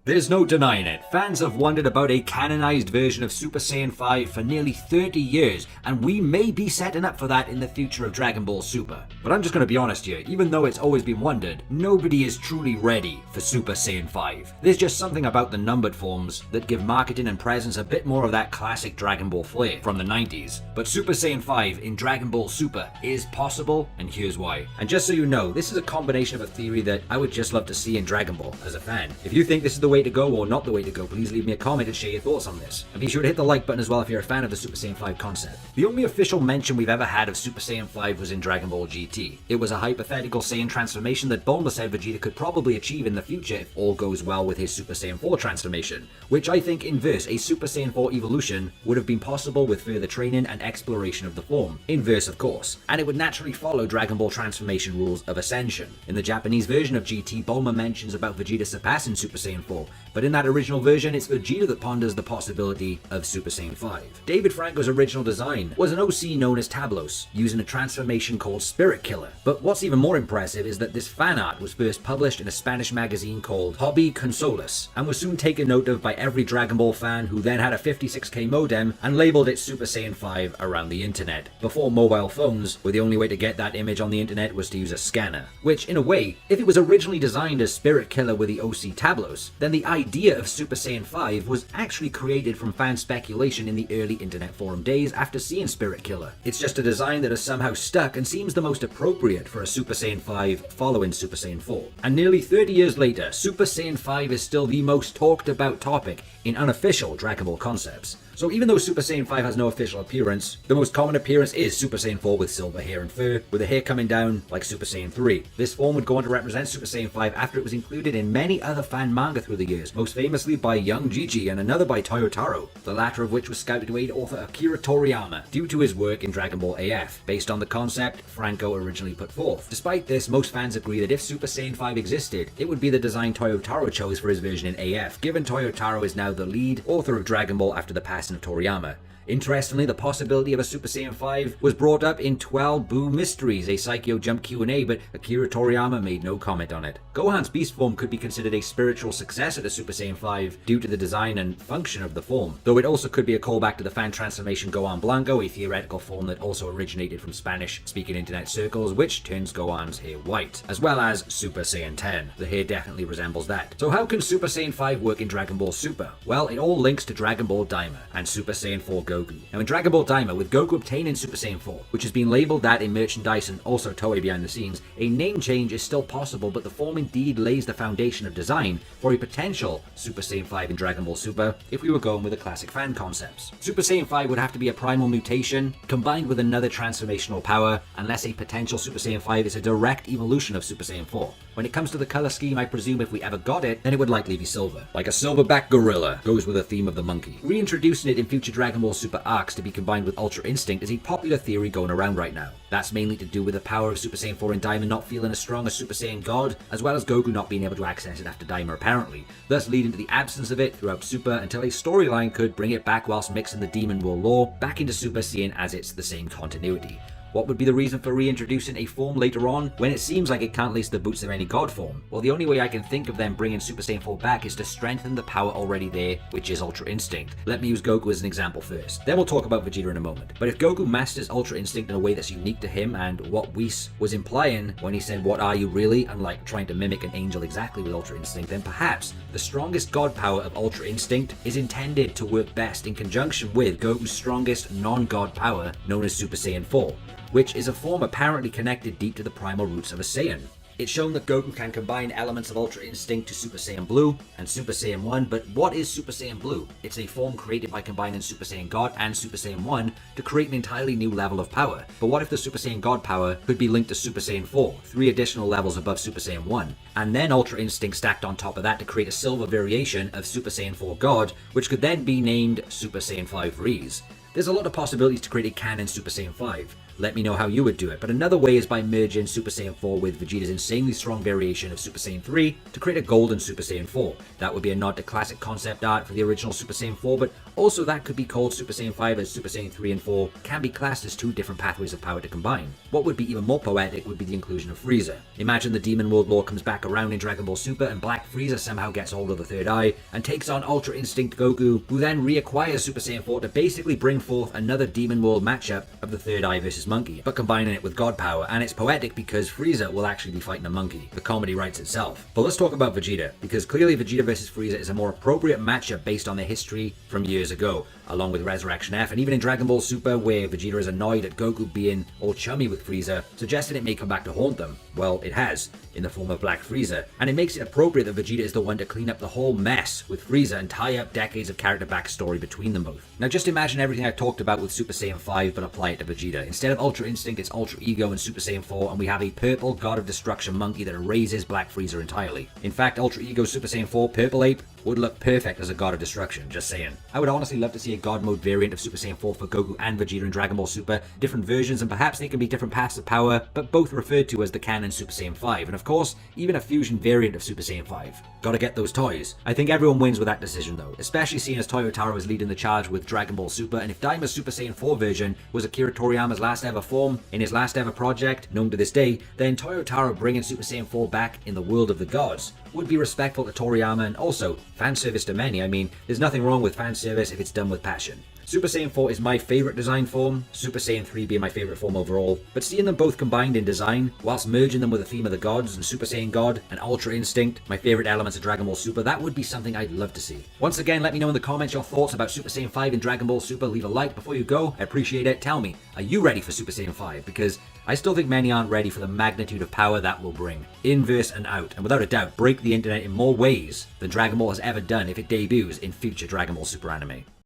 There's no denying it, fans have wondered about a canonized version of Super Saiyan 5 for nearly 30 years, and we may be setting up for that in the future of Dragon Ball Super. But I'm just gonna be honest here, even though it's always been wondered, nobody is truly ready for Super Saiyan 5. There's just something about the numbered forms that give marketing and presence a bit more of that classic Dragon Ball flair from the 90s. But Super Saiyan 5 in Dragon Ball Super is possible, and here's why. And just so you know, this is a combination of a theory that I would just love to see in Dragon Ball as a fan. If you think this is the way to go or not the way to go, please leave me a comment and share your thoughts on this. And be sure to hit the like button as well if you're a fan of the Super Saiyan 5 concept. The only official mention we've ever had of Super Saiyan 5 was in Dragon Ball GT. It was a hypothetical Saiyan transformation that Bulma said Vegeta could probably achieve in the future if all goes well with his Super Saiyan 4 transformation, which I think in verse a Super Saiyan 4 evolution would have been possible with further training and exploration of the form. In verse of course. And it would naturally follow Dragon Ball transformation rules of Ascension. In the Japanese version of GT, Bulma mentions about Vegeta surpassing Super Saiyan 4, but in that original version, it's Vegeta that ponders the possibility of Super Saiyan 5. David Franco's original design was an OC known as Tablos, using a transformation called Spirit Killer. But what's even more impressive is that this fan art was first published in a Spanish magazine called Hobby Consolas, and was soon taken note of by every Dragon Ball fan who then had a 56k modem and labeled it Super Saiyan 5 around the internet. Before mobile phones, where the only way to get that image on the internet was to use a scanner. Which, in a way, if it was originally designed as Spirit Killer with the OC Tablos, then the idea of Super Saiyan 5 was actually created from fan speculation in the early internet forum days after seeing Spirit Killer. It's just a design that has somehow stuck and seems the most appropriate for a Super Saiyan 5 following Super Saiyan 4. And nearly 30 years later, Super Saiyan 5 is still the most talked about topic in unofficial Dragon Ball concepts. So even though Super Saiyan 5 has no official appearance, the most common appearance is Super Saiyan 4 with silver hair and fur, with the hair coming down like Super Saiyan 3. This form would go on to represent Super Saiyan 5 after it was included in many other fan manga through the years, most famously by Young Gigi and another by Toyotaro, the latter of which was scouted to aid author Akira Toriyama due to his work in Dragon Ball AF, based on the concept Franco originally put forth. Despite this, most fans agree that if Super Saiyan 5 existed, it would be the design Toyotaro chose for his version in AF, given Toyotaro is now the lead author of Dragon Ball after the passing of Toriyama. Interestingly, the possibility of a Super Saiyan 5 was brought up in 12 Boo Mysteries, a Psycho Jump Q&A, but Akira Toriyama made no comment on it. Gohan's beast form could be considered a spiritual successor to Super Saiyan 5 due to the design and function of the form, though it also could be a callback to the fan transformation Gohan Blanco, a theoretical form that also originated from Spanish-speaking internet circles, which turns Gohan's hair white, as well as Super Saiyan 10. The hair definitely resembles that. So how can Super Saiyan 5 work in Dragon Ball Super? Well, it all links to Dragon Ball Daima and Super Saiyan 4 Goku. Now in Dragon Ball Daima, with Goku obtaining Super Saiyan 4, which has been labeled that in merchandise and also Toei behind the scenes, a name change is still possible, but the form indeed lays the foundation of design for a potential Super Saiyan 5 in Dragon Ball Super if we were going with the classic fan concepts. Super Saiyan 5 would have to be a primal mutation combined with another transformational power, unless a potential Super Saiyan 5 is a direct evolution of Super Saiyan 4. When it comes to the color scheme, I presume if we ever got it, then it would likely be silver. Like a silverback gorilla, goes with the theme of the monkey. Reintroducing it in future Dragon Ball Super arcs to be combined with Ultra Instinct is a popular theory going around right now. That's mainly to do with the power of Super Saiyan 4 in Daima not feeling as strong as Super Saiyan God, as well as Goku not being able to access it after Daima apparently, thus leading to the absence of it throughout Super until a storyline could bring it back whilst mixing the Demon World lore back into Super Saiyan as it's the same continuity. What would be the reason for reintroducing a form later on when it seems like it can't lace the boots of any god form? Well, the only way I can think of them bringing Super Saiyan 4 back is to strengthen the power already there, which is Ultra Instinct. Let me use Goku as an example first. Then we'll talk about Vegeta in a moment. But if Goku masters Ultra Instinct in a way that's unique to him and what Whis was implying when he said, "What are you really?" unlike trying to mimic an angel exactly with Ultra Instinct, then perhaps the strongest god power of Ultra Instinct is intended to work best in conjunction with Goku's strongest non-god power known as Super Saiyan 4. Which is a form apparently connected deep to the primal roots of a Saiyan. It's shown that Goku can combine elements of Ultra Instinct to Super Saiyan Blue and Super Saiyan 1, but what is Super Saiyan Blue? It's a form created by combining Super Saiyan God and Super Saiyan 1 to create an entirely new level of power. But what if the Super Saiyan God power could be linked to Super Saiyan 4, 3 additional levels above Super Saiyan 1, and then Ultra Instinct stacked on top of that to create a silver variation of Super Saiyan 4 God, which could then be named Super Saiyan 5 Rize. There's a lot of possibilities to create a canon Super Saiyan 5. Let me know how you would do it. But another way is by merging Super Saiyan 4 with Vegeta's insanely strong variation of Super Saiyan 3 to create a golden Super Saiyan 4. That would be a nod to classic concept art for the original Super Saiyan 4, but also that could be called Super Saiyan 5, as Super Saiyan 3 and 4 can be classed as two different pathways of power to combine. What would be even more poetic would be the inclusion of Frieza. Imagine the Demon World lore comes back around in Dragon Ball Super and Black Frieza somehow gets hold of the third eye and takes on Ultra Instinct Goku, who then reacquires Super Saiyan 4 to basically bring forth another Demon World matchup of the third eye versus Monkey, but combining it with God power. And it's poetic because Frieza will actually be fighting a monkey. The comedy writes itself. But let's talk about Vegeta, because clearly Vegeta versus Frieza is a more appropriate matchup based on their history from years ago, along with Resurrection F, and even in Dragon Ball Super, where Vegeta is annoyed at Goku being all chummy with Frieza, suggesting it may come back to haunt them. Well, it has, in the form of Black Frieza, and it makes it appropriate that Vegeta is the one to clean up the whole mess with Frieza and tie up decades of character backstory between them both. Now just imagine everything I talked about with Super Saiyan 5, but apply it to Vegeta. Instead of Ultra Instinct, it's Ultra Ego in Super Saiyan 4, and we have a purple God of Destruction monkey that erases Black Frieza entirely. In fact, Ultra Ego Super Saiyan 4 Purple Ape would look perfect as a God of Destruction, just saying. I would honestly love to see a God mode variant of Super Saiyan 4 for Goku and Vegeta in Dragon Ball Super, different versions, and perhaps they can be different paths of power, but both referred to as the canon Super Saiyan 5, and of course, even a fusion variant of Super Saiyan 5. Gotta get those toys. I think everyone wins with that decision though, especially seeing as Toyotaro is leading the charge with Dragon Ball Super, and if Daima's Super Saiyan 4 version was Akira Toriyama's last ever form, in his last ever project, known to this day, then Toyotaro bringing Super Saiyan 4 back in the world of the gods would be respectful to Toriyama and also fan service to many. I mean, there's nothing wrong with fan service if it's done with passion. Super Saiyan 4 is my favorite design form, Super Saiyan 3 being my favorite form overall, but seeing them both combined in design, whilst merging them with the theme of the gods and Super Saiyan God and Ultra Instinct, my favorite elements of Dragon Ball Super, that would be something I'd love to see. Once again, let me know in the comments your thoughts about Super Saiyan 5 in Dragon Ball Super. Leave a like before you go, I appreciate it. Tell me, are you ready for Super Saiyan 5? Because I still think many aren't ready for the magnitude of power that will bring, in, verse, and out, and without a doubt break the internet in more ways than Dragon Ball has ever done if it debuts in future Dragon Ball Super anime.